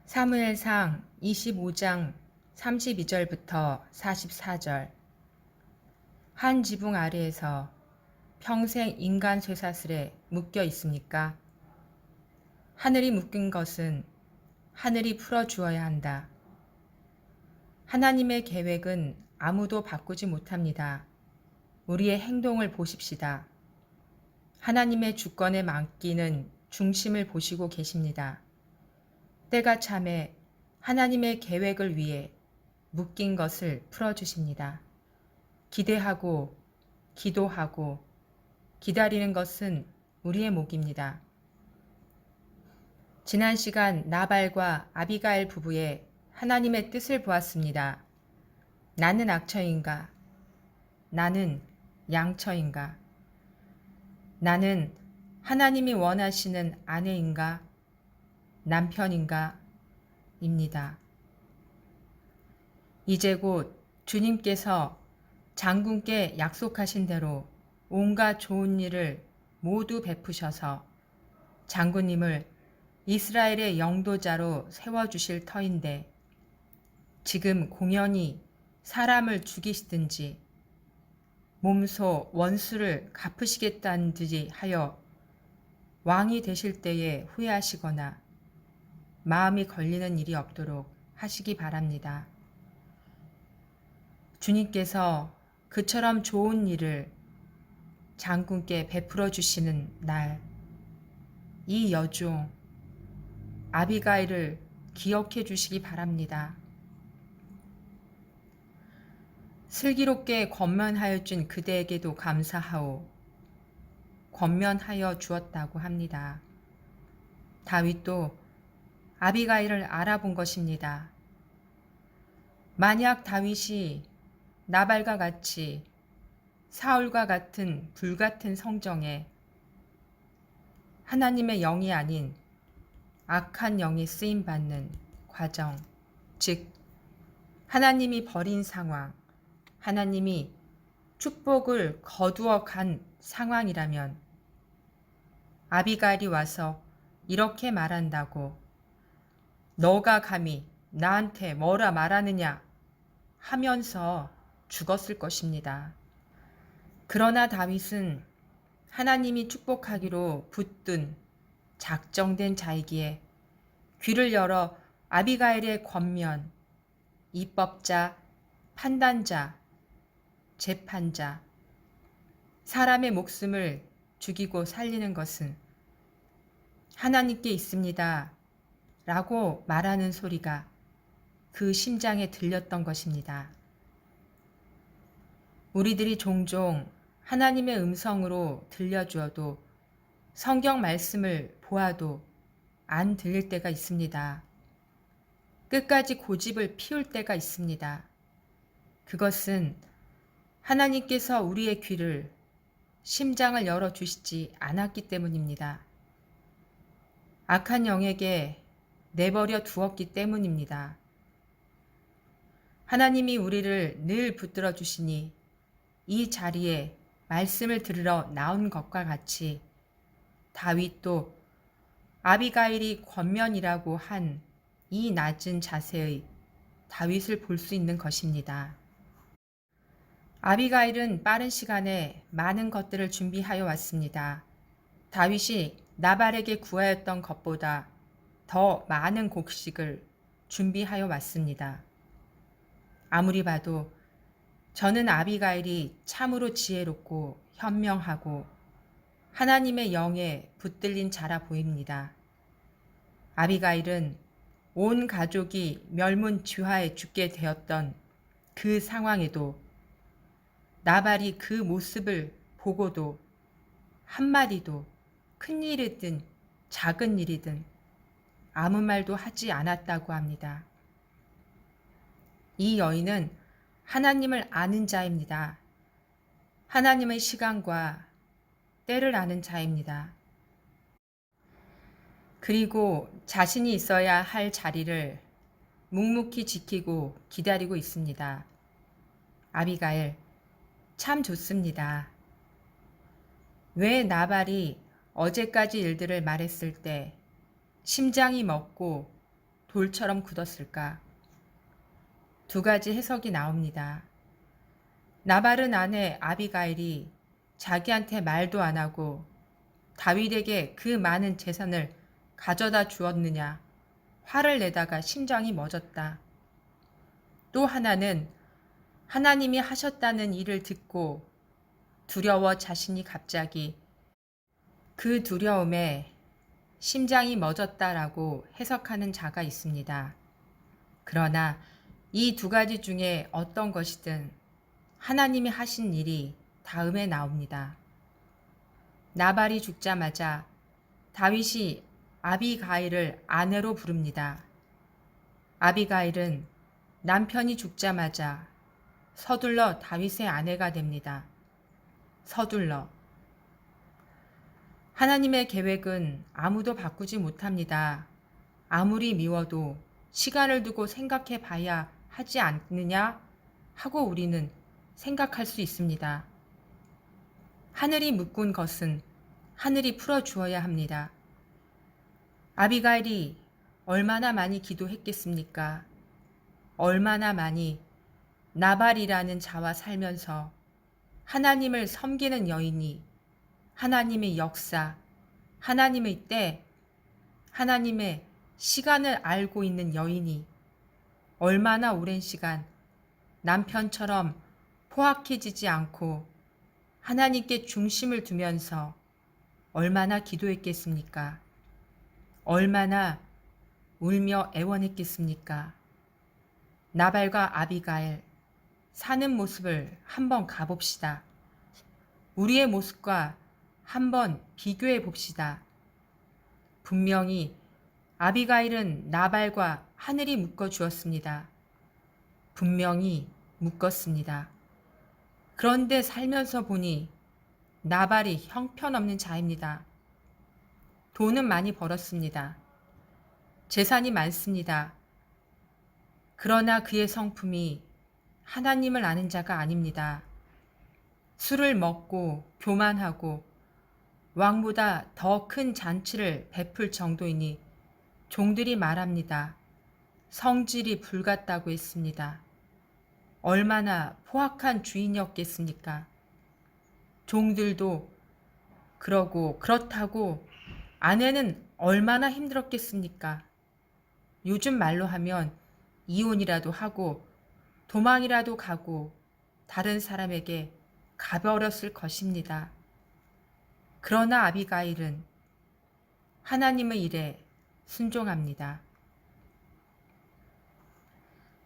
사무엘상 25장 32절부터 44절. 한 지붕 아래에서 평생 인간 쇠사슬에 묶여 있습니까? 하늘이 묶인 것은 하늘이 풀어주어야 한다. 하나님의 계획은 아무도 바꾸지 못합니다. 우리의 행동을 보십시다. 하나님의 주권에 맡기는 중심을 보시고 계십니다. 때가 참에 하나님의 계획을 위해 묶인 것을 풀어주십니다. 기대하고 기도하고 기다리는 것은 우리의 몫입니다. 지난 시간 나발과 아비가일 부부의 하나님의 뜻을 보았습니다. 나는 악처인가? 나는 양처인가? 나는 하나님이 원하시는 아내인가? 남편인가? 입니다. 이제 곧 주님께서 장군께 약속하신 대로 온갖 좋은 일을 모두 베푸셔서 장군님을 이스라엘의 영도자로 세워주실 터인데 지금 공연히 사람을 죽이시든지 몸소 원수를 갚으시겠다는 듯이 하여 왕이 되실 때에 후회하시거나 마음이 걸리는 일이 없도록 하시기 바랍니다. 주님께서 그처럼 좋은 일을 장군께 베풀어 주시는 날, 이 여종 아비가일을 기억해 주시기 바랍니다. 슬기롭게 권면하여 준 그대에게도 감사하오. 권면하여 주었다고 합니다. 다윗도 아비가일을 알아본 것입니다. 만약 다윗이 나발과 같이 사울과 같은 불같은 성정에 하나님의 영이 아닌 악한 영이 쓰임받는 과정, 즉 하나님이 버린 상황, 하나님이 축복을 거두어 간 상황이라면 아비가일이 와서 이렇게 말한다고 너가 감히 나한테 뭐라 말하느냐 하면서 죽었을 것입니다. 그러나 다윗은 하나님이 축복하기로 붙든 작정된 자이기에 귀를 열어 아비가일의 권면, 입법자, 판단자, 재판자, 사람의 목숨을 죽이고 살리는 것은 하나님께 있습니다. 라고 말하는 소리가 그 심장에 들렸던 것입니다. 우리들이 종종 하나님의 음성으로 들려주어도 성경 말씀을 보아도 안 들릴 때가 있습니다. 끝까지 고집을 피울 때가 있습니다. 그것은 하나님께서 우리의 귀를, 심장을 열어주시지 않았기 때문입니다. 악한 영에게 내버려 두었기 때문입니다. 하나님이 우리를 늘 붙들어 주시니 이 자리에 말씀을 들으러 나온 것과 같이 다윗도 아비가일이 권면이라고 한 이 낮은 자세의 다윗을 볼 수 있는 것입니다. 아비가일은 빠른 시간에 많은 것들을 준비하여 왔습니다. 다윗이 나발에게 구하였던 것보다 더 많은 곡식을 준비하여 왔습니다. 아무리 봐도 저는 아비가일이 참으로 지혜롭고 현명하고 하나님의 영에 붙들린 자라 보입니다. 아비가일은 온 가족이 멸문지화에 죽게 되었던 그 상황에도 나발이 그 모습을 보고도 한마디도 큰 일이든 작은 일이든 아무 말도 하지 않았다고 합니다. 이 여인은 하나님을 아는 자입니다. 하나님의 시간과 때를 아는 자입니다. 그리고 자신이 있어야 할 자리를 묵묵히 지키고 기다리고 있습니다. 아비가일, 참 좋습니다. 왜 나발이 어제까지 일들을 말했을 때 심장이 먹고 돌처럼 굳었을까? 두 가지 해석이 나옵니다. 나발은 아내 아비가일이 자기한테 말도 안 하고 다윗에게 그 많은 재산을 가져다 주었느냐 화를 내다가 심장이 멎었다. 또 하나는 하나님이 하셨다는 일을 듣고 두려워 자신이 갑자기 그 두려움에 심장이 멎었다라고 해석하는 자가 있습니다. 그러나 이 두 가지 중에 어떤 것이든 하나님이 하신 일이 다음에 나옵니다. 나발이 죽자마자 다윗이 아비가일을 아내로 부릅니다. 아비가일은 남편이 죽자마자 서둘러 다윗의 아내가 됩니다. 서둘러. 하나님의 계획은 아무도 바꾸지 못합니다. 아무리 미워도 시간을 두고 생각해 봐야 하지 않느냐 하고 우리는 생각할 수 있습니다. 하늘이 묶은 것은 하늘이 풀어주어야 합니다. 아비가일이 얼마나 많이 기도했겠습니까? 얼마나 많이 나발이라는 자와 살면서 하나님을 섬기는 여인이 하나님의 역사, 하나님의 때, 하나님의 시간을 알고 있는 여인이 얼마나 오랜 시간 남편처럼 포악해지지 않고 하나님께 중심을 두면서 얼마나 기도했겠습니까? 얼마나 울며 애원했겠습니까? 나발과 아비가일 사는 모습을 한번 가봅시다. 우리의 모습과 한번 비교해 봅시다. 분명히 아비가일은 나발과 하늘이 묶어 주었습니다. 분명히 묶었습니다. 그런데 살면서 보니 나발이 형편없는 자입니다. 돈은 많이 벌었습니다. 재산이 많습니다. 그러나 그의 성품이 하나님을 아는 자가 아닙니다. 술을 먹고 교만하고 왕보다 더 큰 잔치를 베풀 정도이니 종들이 말합니다. 성질이 불같다고 했습니다. 얼마나 포악한 주인이었겠습니까? 종들도 그러고 그렇다고 아내는 얼마나 힘들었겠습니까? 요즘 말로 하면 이혼이라도 하고 도망이라도 가고 다른 사람에게 가버렸을 것입니다. 그러나 아비가일은 하나님의 일에 순종합니다.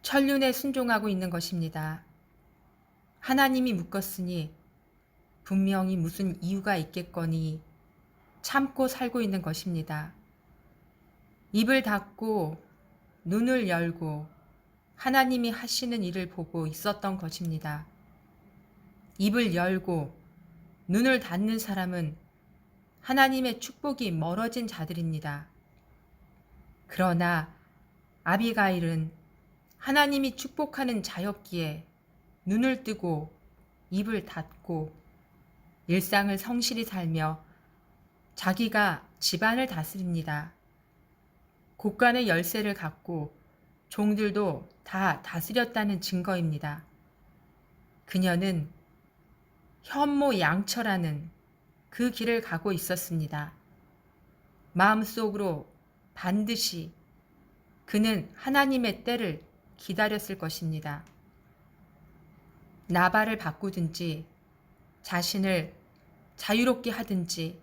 천륜에 순종하고 있는 것입니다. 하나님이 묶었으니 분명히 무슨 이유가 있겠거니 참고 살고 있는 것입니다. 입을 닫고 눈을 열고 하나님이 하시는 일을 보고 있었던 것입니다. 입을 열고 눈을 닫는 사람은 하나님의 축복이 멀어진 자들입니다. 그러나 아비가일은 하나님이 축복하는 자였기에 눈을 뜨고 입을 닫고 일상을 성실히 살며 자기가 집안을 다스립니다. 곳간의 열쇠를 갖고 종들도 다 다스렸다는 증거입니다. 그녀는 현모양처라는 그 길을 가고 있었습니다. 마음속으로 반드시 그는 하나님의 때를 기다렸을 것입니다. 나발을 바꾸든지 자신을 자유롭게 하든지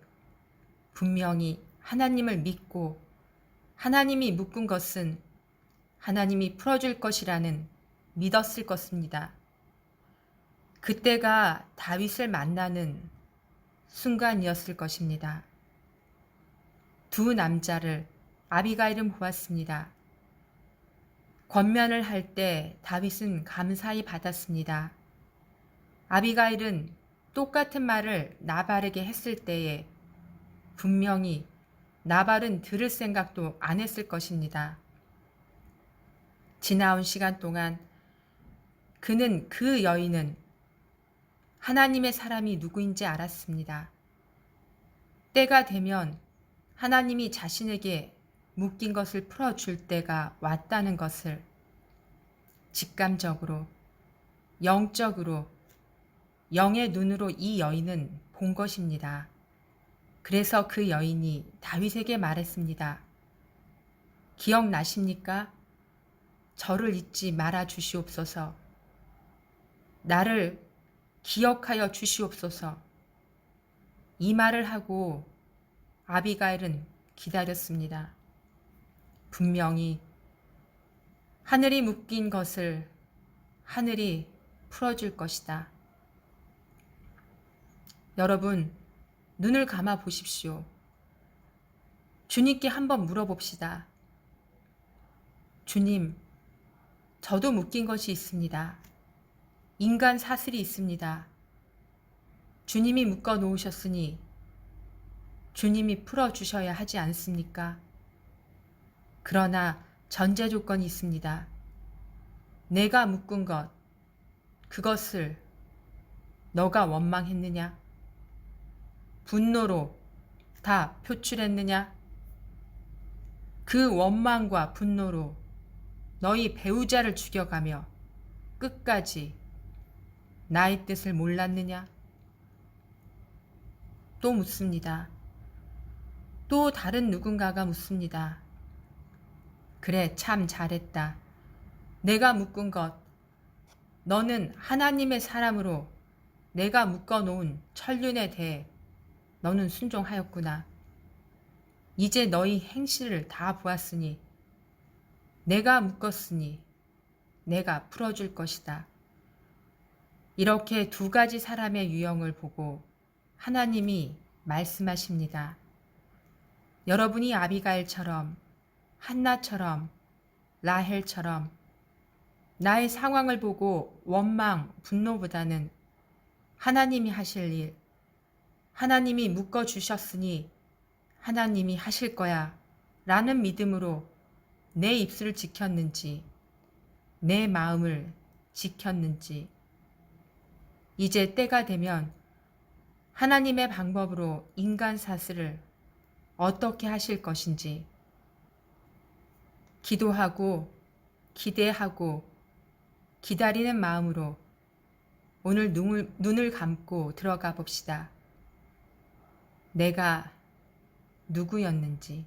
분명히 하나님을 믿고 하나님이 묶은 것은 하나님이 풀어줄 것이라는 믿었을 것입니다. 그때가 다윗을 만나는 순간이었을 것입니다. 두 남자를 아비가일은 보았습니다. 권면을 할 때 다윗은 감사히 받았습니다. 아비가일은 똑같은 말을 나발에게 했을 때에 분명히 나발은 들을 생각도 안 했을 것입니다. 지나온 시간 동안 그는 그 여인은 하나님의 사람이 누구인지 알았습니다. 때가 되면 하나님이 자신에게 묶인 것을 풀어줄 때가 왔다는 것을 직감적으로, 영적으로, 영의 눈으로 이 여인은 본 것입니다. 그래서 그 여인이 다윗에게 말했습니다. 기억나십니까? 저를 잊지 말아 주시옵소서. 나를 기억하여 주시옵소서. 이 말을 하고 아비가일은 기다렸습니다. 분명히 하늘이 묶인 것을 하늘이 풀어줄 것이다. 여러분, 눈을 감아 보십시오. 주님께 한번 물어봅시다. 주님, 저도 묶인 것이 있습니다. 인간 사슬이 있습니다. 주님이 묶어 놓으셨으니 주님이 풀어주셔야 하지 않습니까? 그러나 전제 조건이 있습니다. 내가 묶은 것, 그것을 너가 원망했느냐? 분노로 다 표출했느냐? 그 원망과 분노로 너희 배우자를 죽여가며 끝까지 나의 뜻을 몰랐느냐? 또 묻습니다. 또 다른 누군가가 묻습니다. 그래, 참 잘했다. 내가 묶은 것, 너는 하나님의 사람으로 내가 묶어놓은 천륜에 대해 너는 순종하였구나. 이제 너희 행실을 다 보았으니 내가 묶었으니 내가 풀어줄 것이다. 이렇게 두 가지 사람의 유형을 보고 하나님이 말씀하십니다. 여러분이 아비가일처럼, 한나처럼, 라헬처럼 나의 상황을 보고 원망, 분노보다는 하나님이 하실 일, 하나님이 묶어주셨으니 하나님이 하실 거야 라는 믿음으로 내 입술을 지켰는지, 내 마음을 지켰는지, 이제 때가 되면 하나님의 방법으로 인간 사슬을 어떻게 하실 것인지 기도하고 기대하고 기다리는 마음으로 오늘 눈을 감고 들어가 봅시다. 내가 누구였는지.